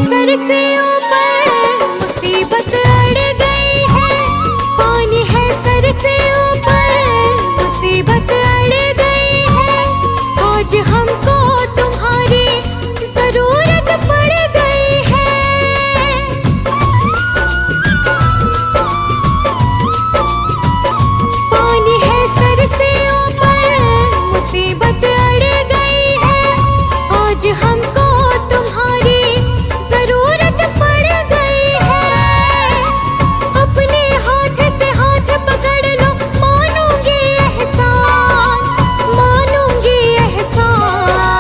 Sir से ऊपर मुसीबत अड़ गई है। पानी है सर से ऊपर मुसीबत अड़ गई है। आज हमको तुम्हारी जरूरत पड़ गई है। पानी है सर से ऊपर मुसीबत अड़ गई है। आज हमको तुम्हारी जरूरत पड़ गई है। अपने हाथ से हाथ पकड़ लो, मानूंगी एहसान, मानूंगी एहसान।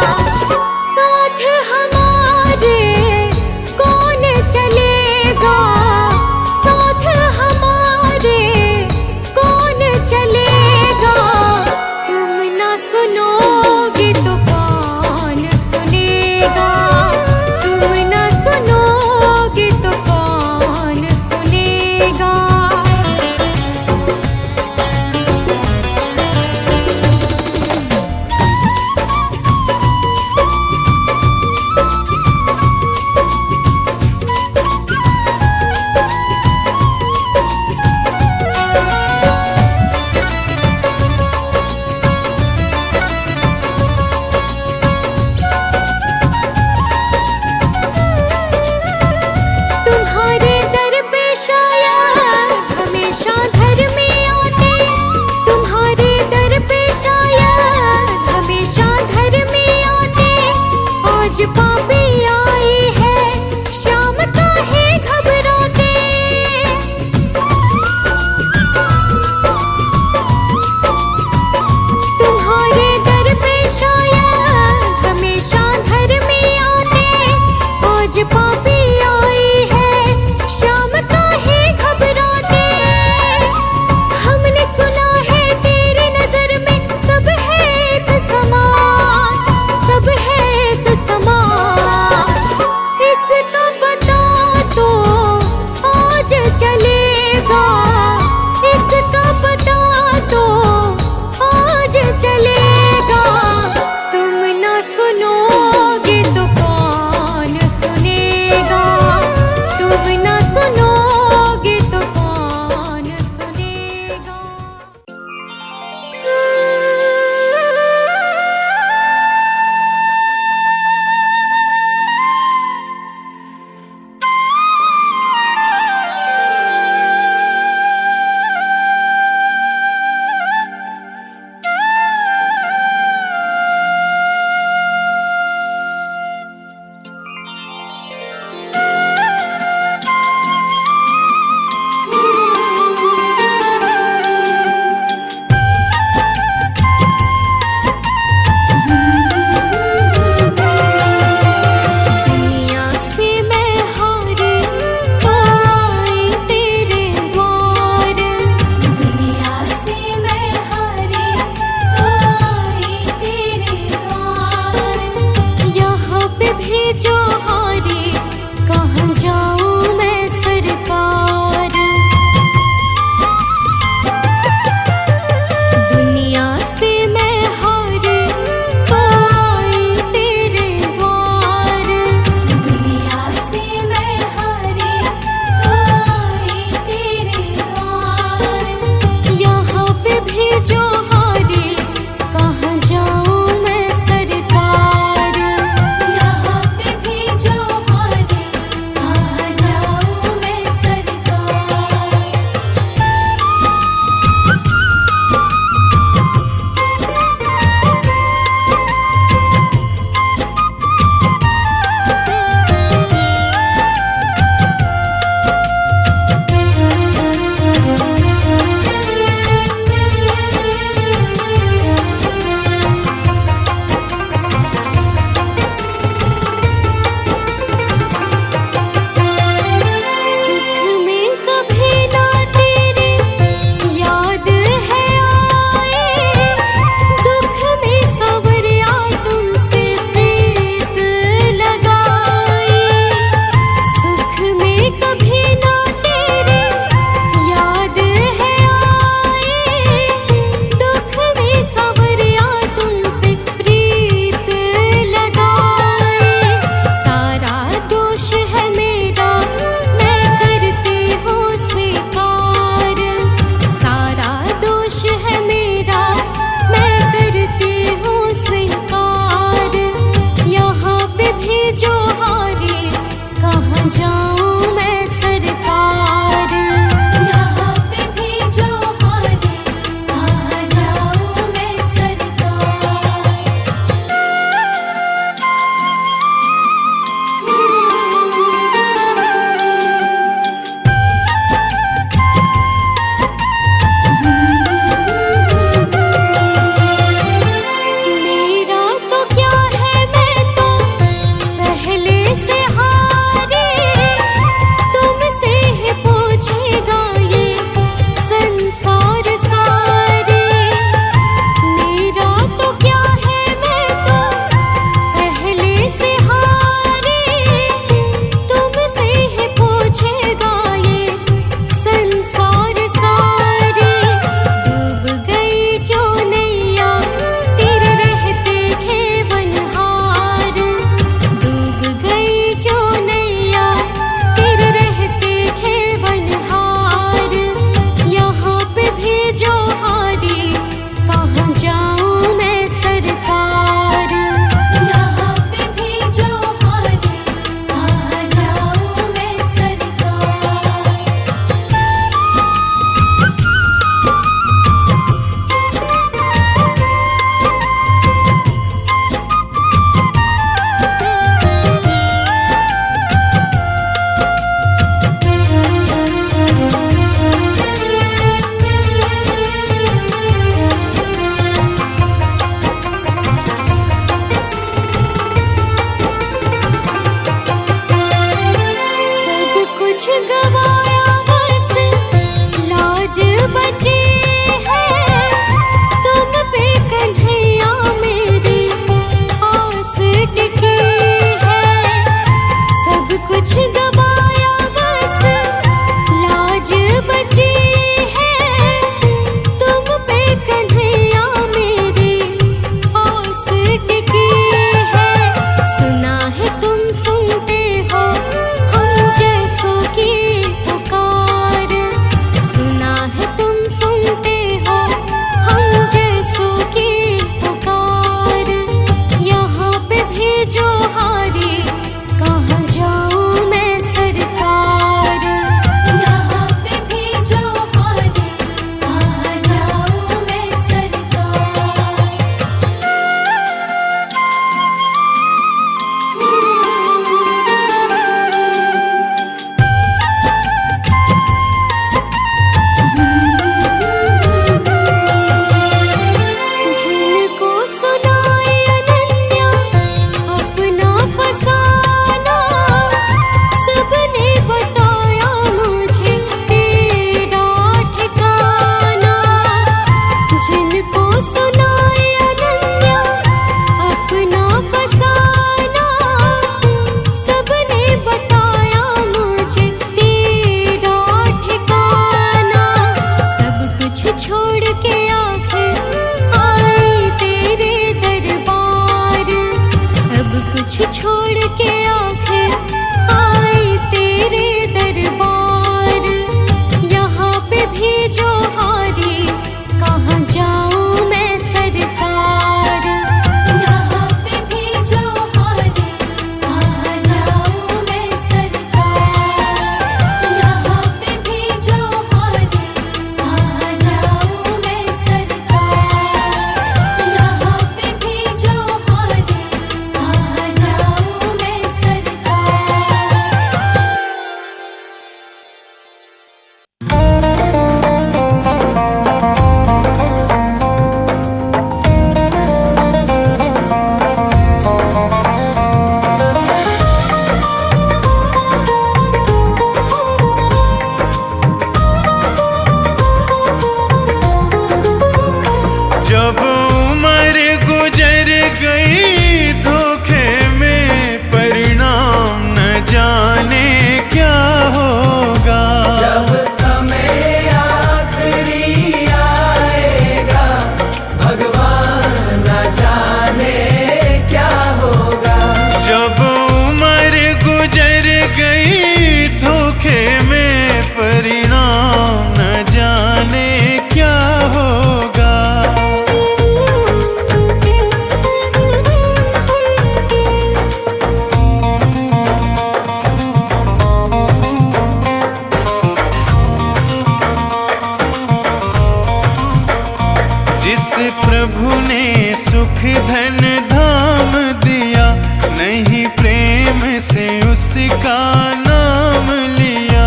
धन धाम दिया, नहीं प्रेम से उसका नाम लिया।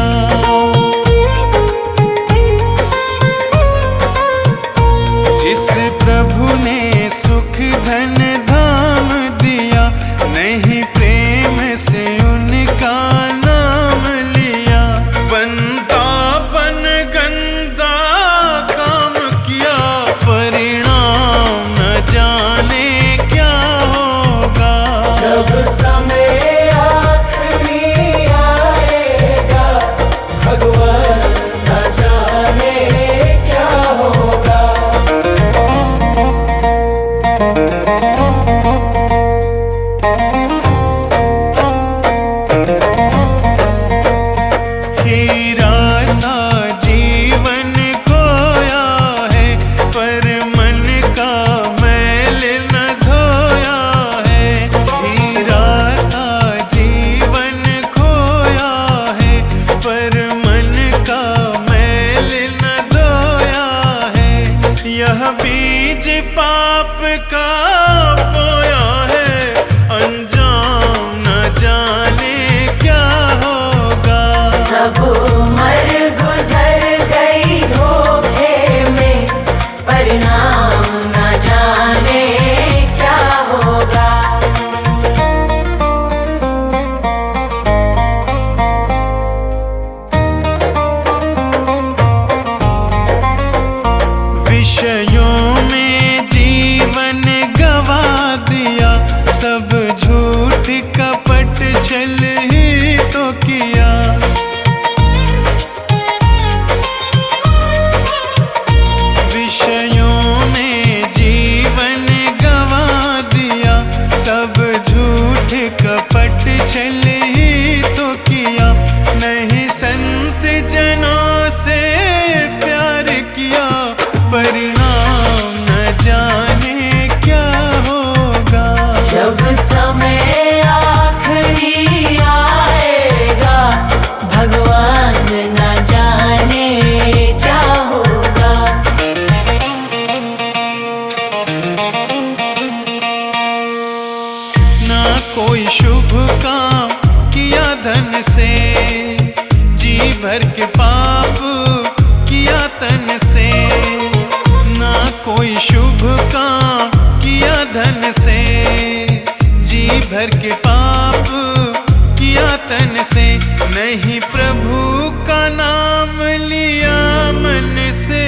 जिस प्रभु ने सुख धन धाम दिया, नहीं प्रेम से उनका नाम लिया। बंदापन गंदा काम किया, परिणाम न जाने क्या होगा। जब समय आखिरी आएगा, भगवान न जाने क्या होगा। हीरा सा जीवन खोया है, पर मन का मैल न धोया है। हीरा सा जीवन खोया है, पर मन का मैल न धोया है। यह बीज पाप का बोया है, अंजाम न जाने क्या होगा। सब उम्र गुजर गई धोखे में, परिणाम न जाने क्या होगा। विषयों में जीवन गवा दिया, सब झूठ कपट छल ही तो किया। विषयों में जीवन गवा दिया, सब झूठ कपट छल ही तो किया। नहीं संत जनों से प्यार किया, परिणाम न जाने क्या होगा। जब समय आखिरी आएगा, भगवान न जाने क्या होगा। ना कोई शुभ काम किया धन से, जी भर के पाप किया तन से। ना कोई शुभ काम किया धन से, जी भर के पाप किया तन से। नहीं प्रभु का नाम लिया मन से,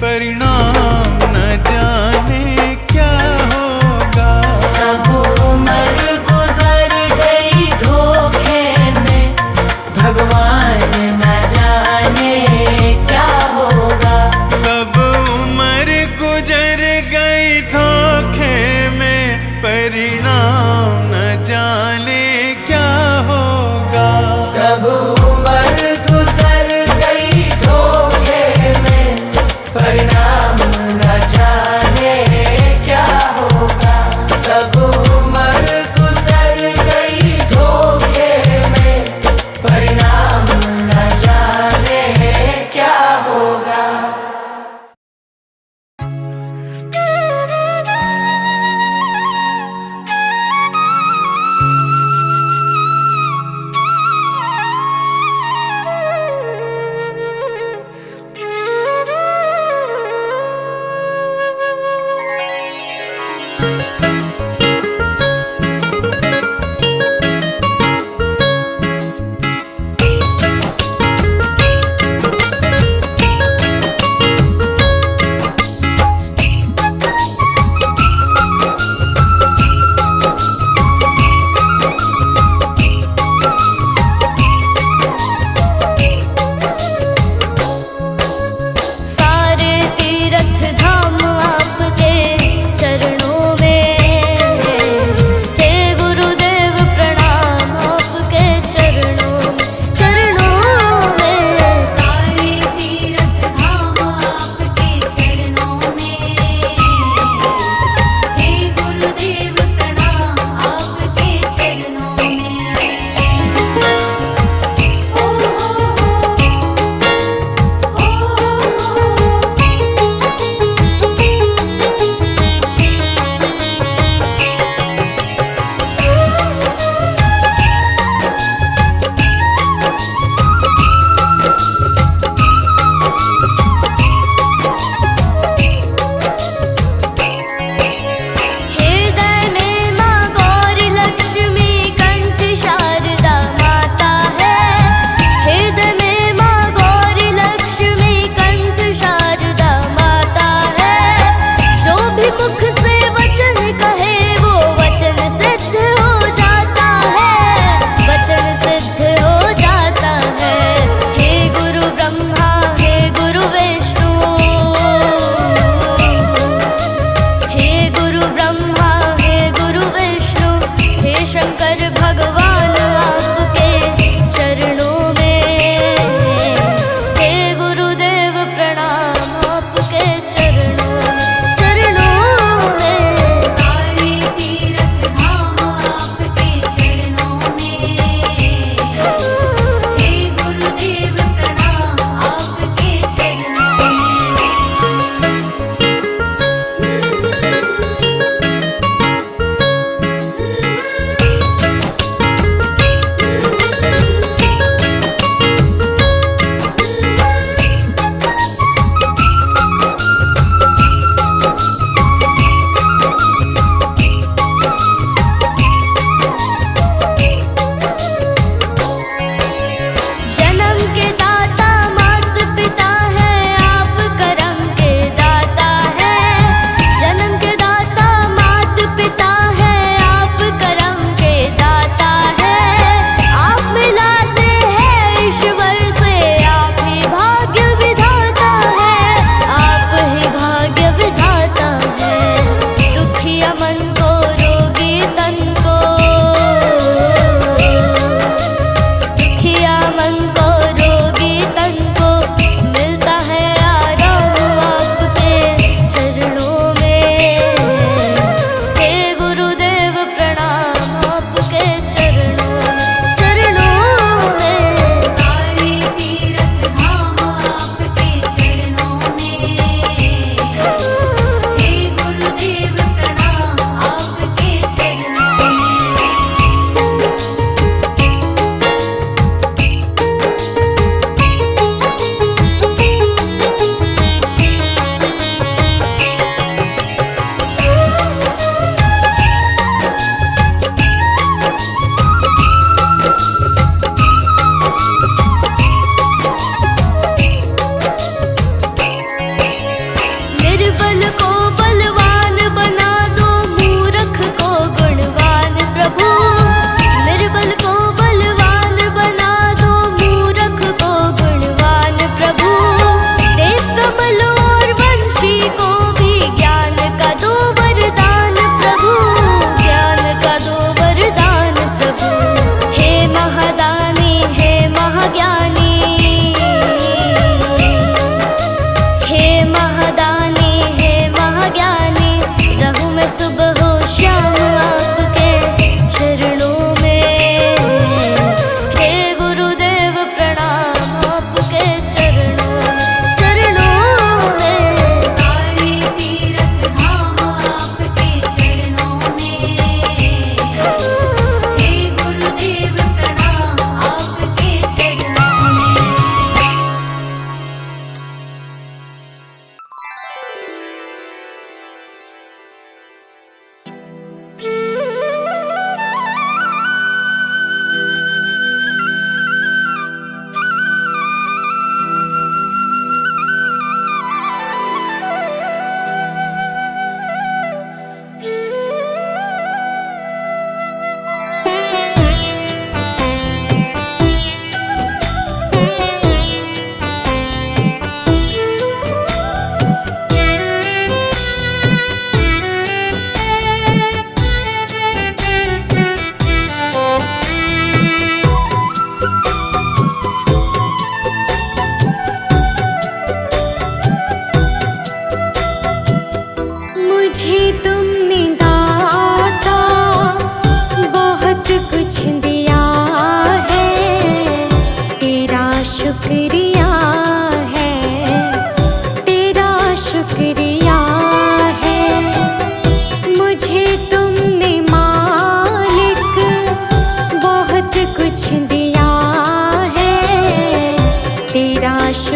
परिणाम न जाने क्या होगा। सब उम्र गुजर गई धोखे में, भगवान न जाने क्या होगा। सब उम्र गुजर गई धोखे में, परिणाम न जाने क्या होगा। सब उम्र गुजर गई धोखे में, परिणाम न जाने क्या होगा। सब उम्र गुजर गई धोखे में, परिणाम न जाने क्या होगा।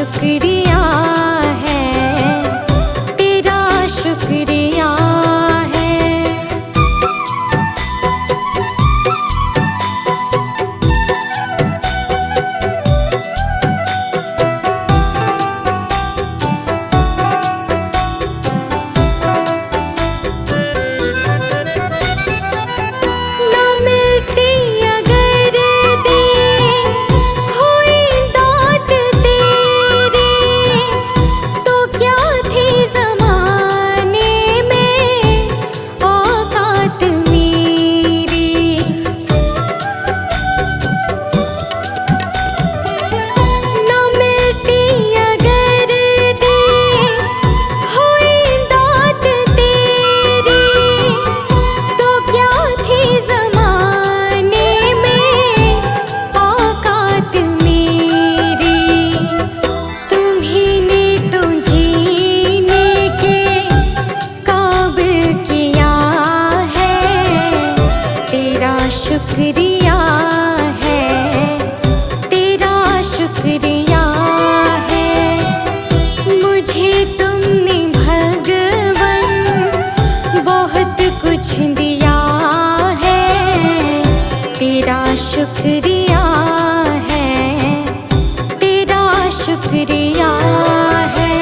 शुक्रिया है, तेरा शुक्रिया है। ना मिलती अगर देर हुई दात तेरी, तो क्या थी ज़माने में औकात मेरी। ना मिलती अगर देर हुई दात तेरी, तो क्या थी ज़माने में औकात मेरी। तुम्ही ने तो जीने के काबिल किया है, तेरा शुक्रिया है, तेरा शुक्रिया है। मुझे तुमने भगवन बहुत कुछ दिया है, तेरा शुक्रिया है, तेरा शुक्रिया है।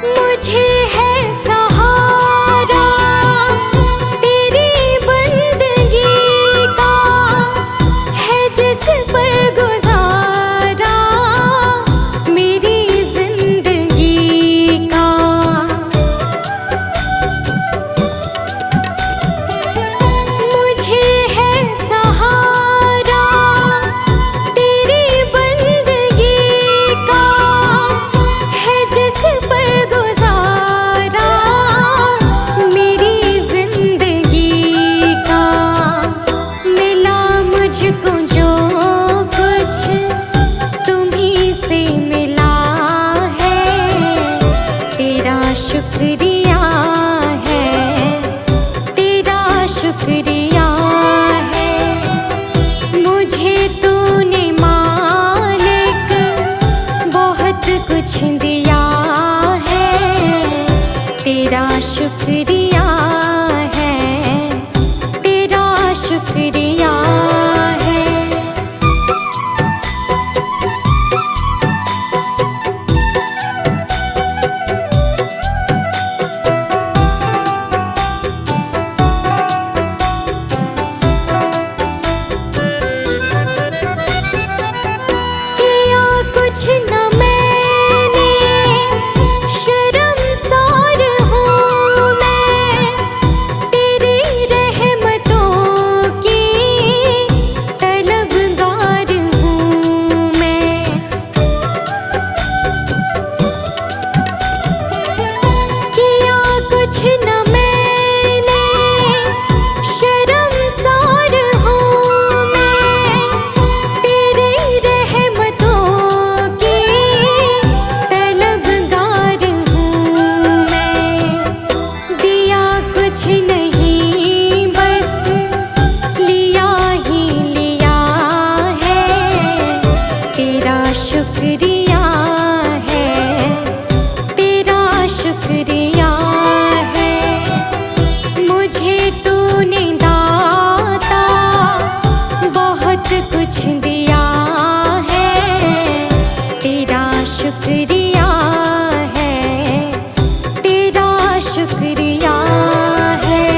मुझे है सहारा तेरी बंदगी का, है जिस पर गुजारा मेरी जिंदगी का। मुझे है सहारा तेरी बंदगी का, है जिस पर गुजारा मेरी जिंदगी का। मिला मुझको जो कुछ तुम्ही से मिला है, तेरा शुक्रिया है, तेरा शुक्रिया है। मुझे तूने मालिक बहुत कुछ दिया है, तेरा शुक्रिया है, तेरा शुक्रिया है। किया कुछ न मैंने, शर्मसार हूँ मैं, तेरी रहमतों की तलबगार हूँ मैं। किया कुछ न मैंने, शर्मसार हूँ मैं, तेरी रहमतों की तलबगार हूँ मैं। दिया कुछ नहीं बस लिया ही लिया है, तेरा शुक्रिया है, तेरा शुक्रिया है। मुझे तूने दाता बहुत कुछ दिया है, तेरा शुक्रिया है, तेरा शुक्रिया है।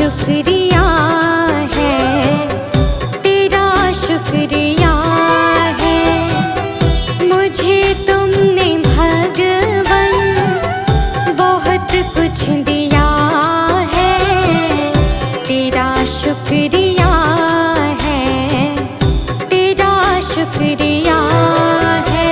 शुक्रिया है, तेरा शुक्रिया है। मुझे तुमने भगवन बहुत कुछ दिया है, तेरा शुक्रिया है, तेरा शुक्रिया है।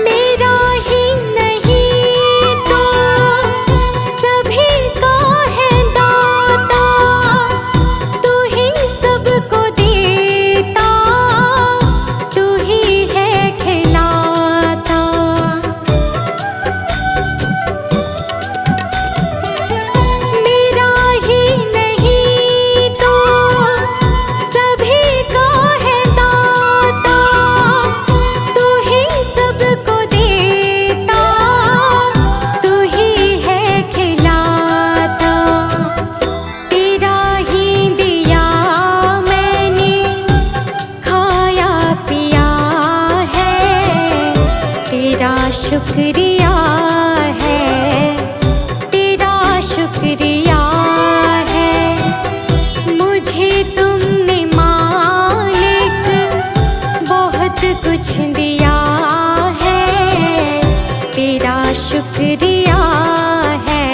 मेरा ही नहीं तो सभी का है दाता, तू ही सबको देता, तू ही है खिलाता। मेरा ही नहीं तो सभी का है दाता, तू ही सबको देता, तू ही है खिलाता। तेरा ही दिया मैंने खाया पिया है, तेरा शुक्रिया है, तेरा शुक्रिया है। मुझे तुमने मालिक बहुत कुछ दिया है, तेरा शुक्रिया है,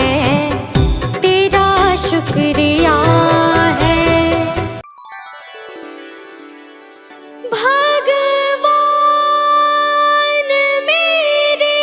तेरा शुक्रिया है। भगवान मेरे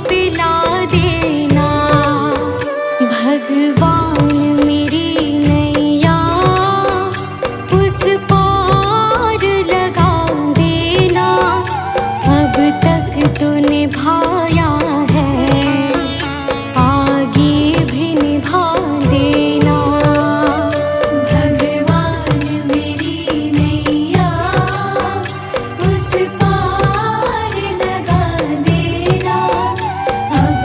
पिला देना। भगवान मेरी नैया उस पार लगा देना। अब तक तो निभाया है, आगे भी निभा देना। भगवान मेरी नैया उस पार लगा देना। अब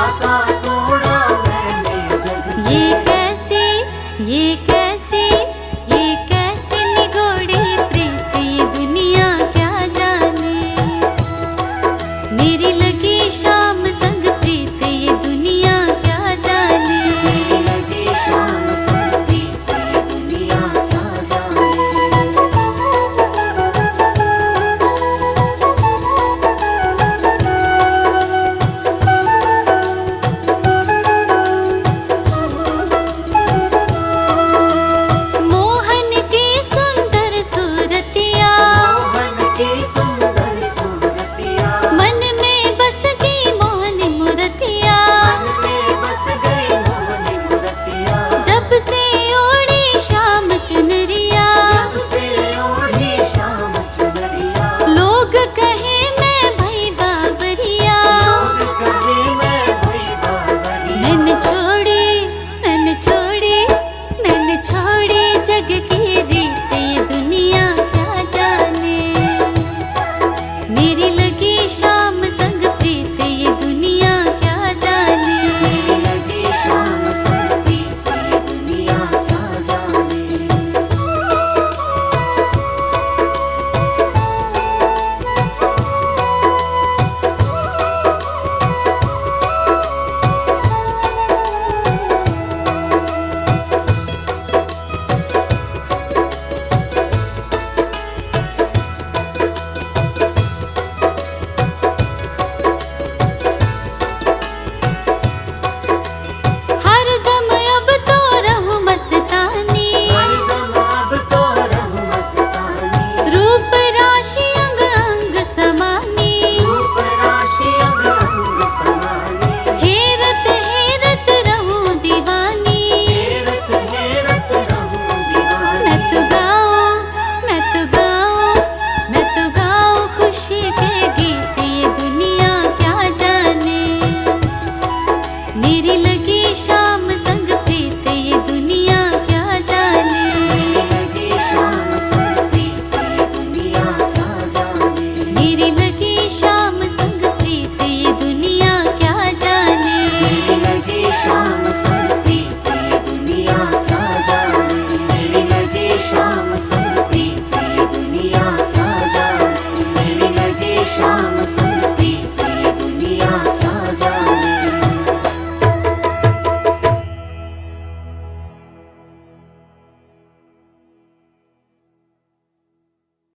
साकार